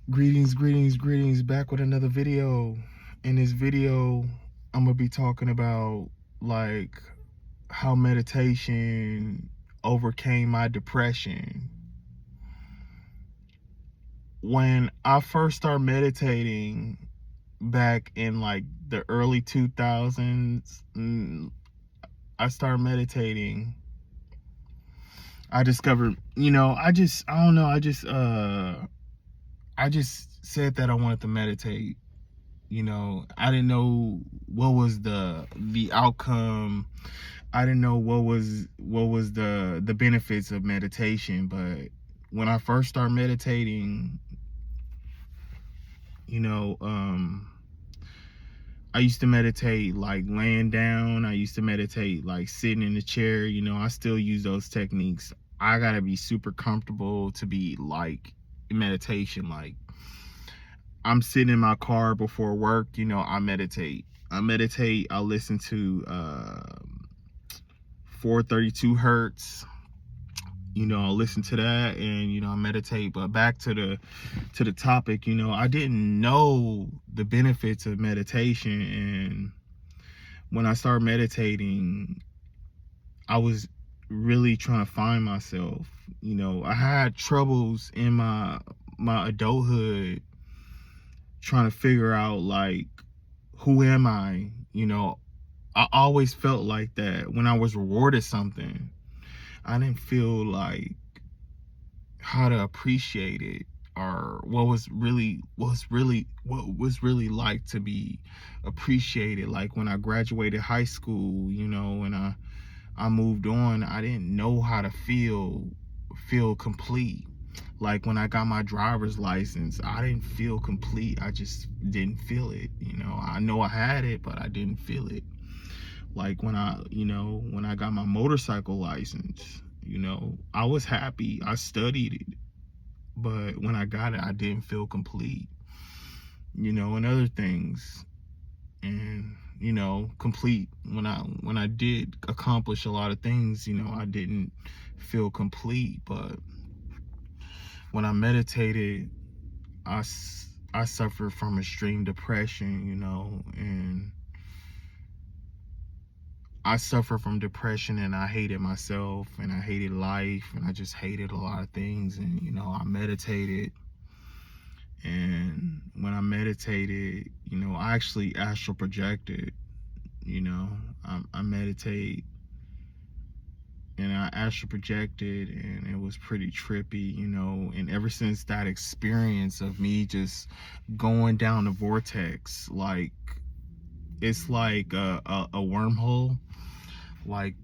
Greetings, back with another video. In this video, I'm gonna be talking about like how meditation overcame my depression. When I first started meditating back in like the early 2000s, I started meditating. I discovered, I don't know, I just said that I wanted to meditate. I didn't know what was the outcome. I didn't know what was the benefits of meditation. But when I first started meditating, you know um I used to meditate like laying down. I used to meditate like sitting in the chair. I still use those techniques. I gotta be super comfortable to be like in meditation. Like, I'm sitting in my car before work, I meditate. I listen to 432 hertz. I listen to that, and I meditate. But back to the topic, I didn't know the benefits of meditation. And when I started meditating, I was really trying to find myself. I had troubles in my adulthood trying to figure out, like, who am I? I always felt like that when I was rewarded something. I didn't feel like how to appreciate it, or what was really like to be appreciated. Like when I graduated high school, and I moved on, I didn't know how to feel complete. Like when I got my driver's license, I didn't feel complete. I just didn't feel it. I know I had it, but I didn't feel it. Like when I got my motorcycle license, I was happy. I studied it, but when I got it, I didn't feel complete. And other things. And complete when I did accomplish a lot of things, I didn't feel complete. But when I meditated, I suffered from extreme depression, and I suffered from depression, and I hated myself, and I hated life, and I just hated a lot of things. And I meditated. And when I meditated, I actually astral projected. I meditate, and I astral projected, and it was pretty trippy. And ever since that experience of me just going down the vortex, like, it's like a wormhole. Like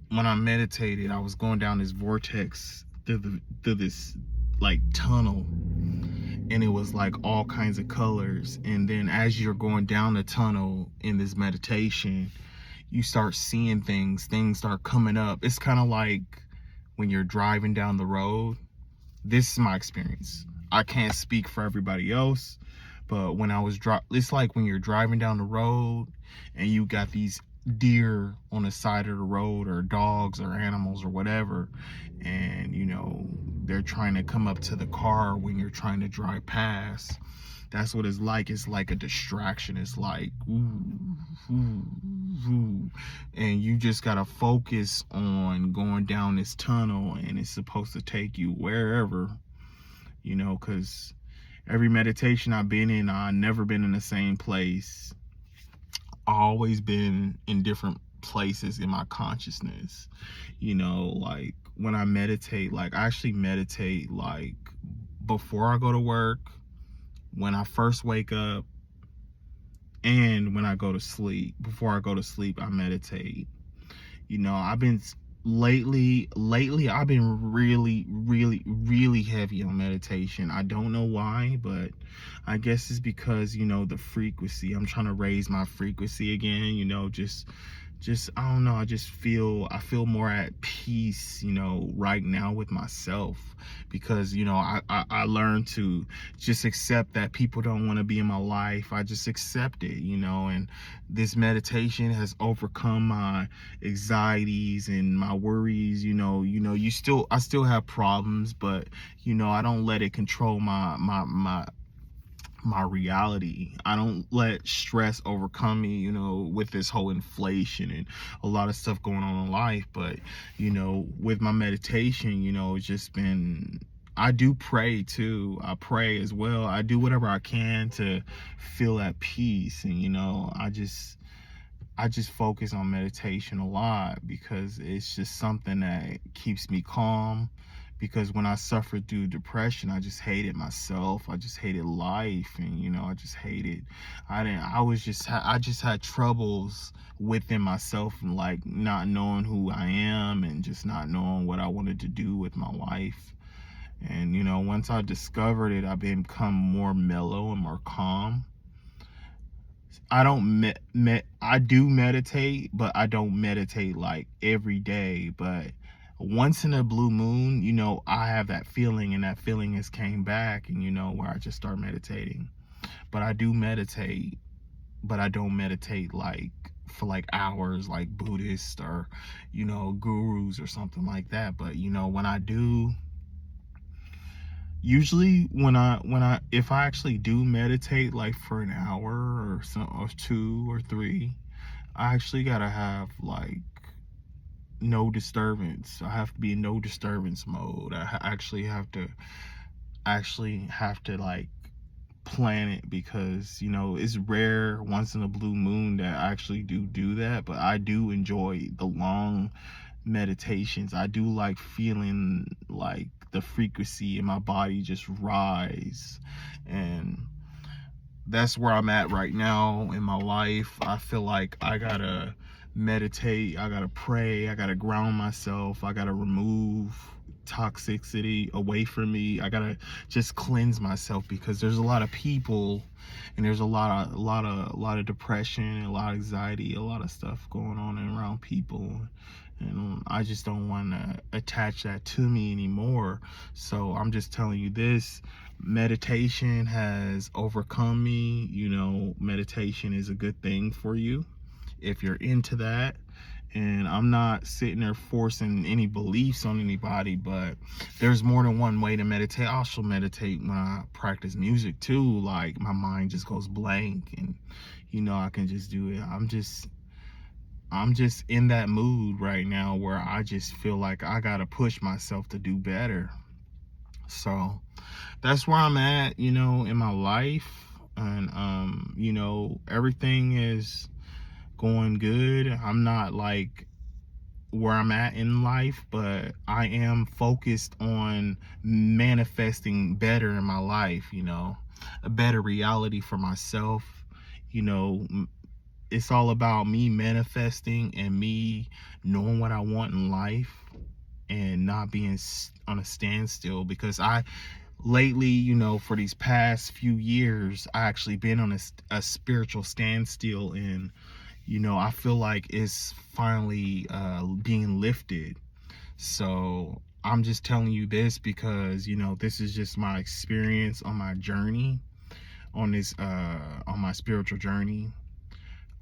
when I meditated, I was going down this vortex through this like tunnel, and it was like all kinds of colors. And then as you're going down the tunnel in this meditation, you start seeing things start coming up. It's kind of like when you're driving down the road. This is my experience. I can't speak for everybody else, but when I was it's like when you're driving down the road and you got these deer on the side of the road, or dogs or animals or whatever, and they're trying to come up to the car when you're trying to drive past. That's what it's like. It's like a distraction. It's like ooh, ooh, ooh. And you just gotta focus on going down this tunnel, and it's supposed to take you wherever, because every meditation I've been in, I've never been in the same place. I've always been in different places in my consciousness. Like when I meditate, like I actually meditate like before I go to work, when I first wake up, and when I go to sleep. Before I go to sleep, I meditate. I've been lately I've been really heavy on meditation. I don't know why, but I guess it's because the frequency. I'm trying to raise my frequency again. Just I don't know, I feel more at peace, right now with myself, because I learned to just accept that people don't want to be in my life. I just accept it, and this meditation has overcome my anxieties and my worries. I still have problems, but I don't let it control my reality. I don't let stress overcome me, with this whole inflation and a lot of stuff going on in life. But, with my meditation, it's just been, I do pray too. I pray as well. I do whatever I can to feel at peace. And, I just focus on meditation a lot because it's just something that keeps me calm. Because when I suffered through depression, I just hated myself. I just hated life, and I just hated. I just had troubles within myself, and like not knowing who I am, and just not knowing what I wanted to do with my life. And once I discovered it, I've become more mellow and more calm. I don't I do meditate, but I don't meditate like every day. But once in a blue moon, I have that feeling, and that feeling has came back, and where I just start meditating. But I do meditate, but I don't meditate like for like hours like Buddhists or gurus or something like that. But when I do, usually when I if I actually do meditate like for an hour or so, or 2 or 3, I actually gotta have like no disturbance. I have to be in no disturbance mode. I actually have to like plan it, because it's rare once in a blue moon that I actually do that. But I do enjoy the long meditations. I do like feeling like the frequency in my body just rise. And that's where I'm at right now in my life. I feel like I gotta meditate, I gotta pray, I gotta ground myself, I gotta remove toxicity away from me. I gotta just cleanse myself, because there's a lot of people, and there's a lot of depression, a lot of anxiety, a lot of stuff going on around people. And I just don't want to attach that to me anymore. So I'm just telling you this: meditation has overcome me. Meditation is a good thing for you if you're into that. And I'm not sitting there forcing any beliefs on anybody, but there's more than one way to meditate. I also meditate when I practice music too. Like my mind just goes blank, and I can just do it. I'm just in that mood right now where I just feel like I gotta push myself to do better. So that's where I'm at, in my life. And everything is going good. I'm not like where I'm at in life, but I am focused on manifesting better in my life, a better reality for myself. you know it's all about me manifesting and me knowing what I want in life, and not being on a standstill. Because I lately, for these past few years, I actually been on a spiritual standstill. And I feel like it's finally being lifted. So I'm just telling you this because this is just my experience on my journey, on my spiritual journey.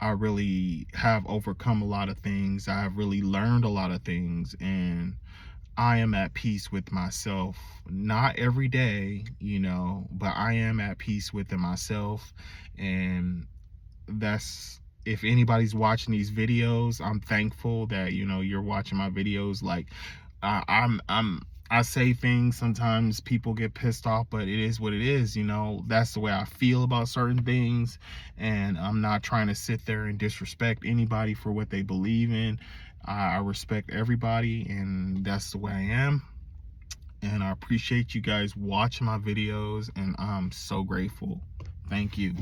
I really have overcome a lot of things. I have really learned a lot of things, and I am at peace with myself. Not every day, but I am at peace within myself. And that's, if anybody's watching these videos, I'm thankful that you're watching my videos. Like I say things, sometimes people get pissed off, but it is what it is. That's the way I feel about certain things, and I'm not trying to sit there and disrespect anybody for what they believe in. I respect everybody, and that's the way I am. And I appreciate you guys watching my videos, and I'm so grateful. Thank you.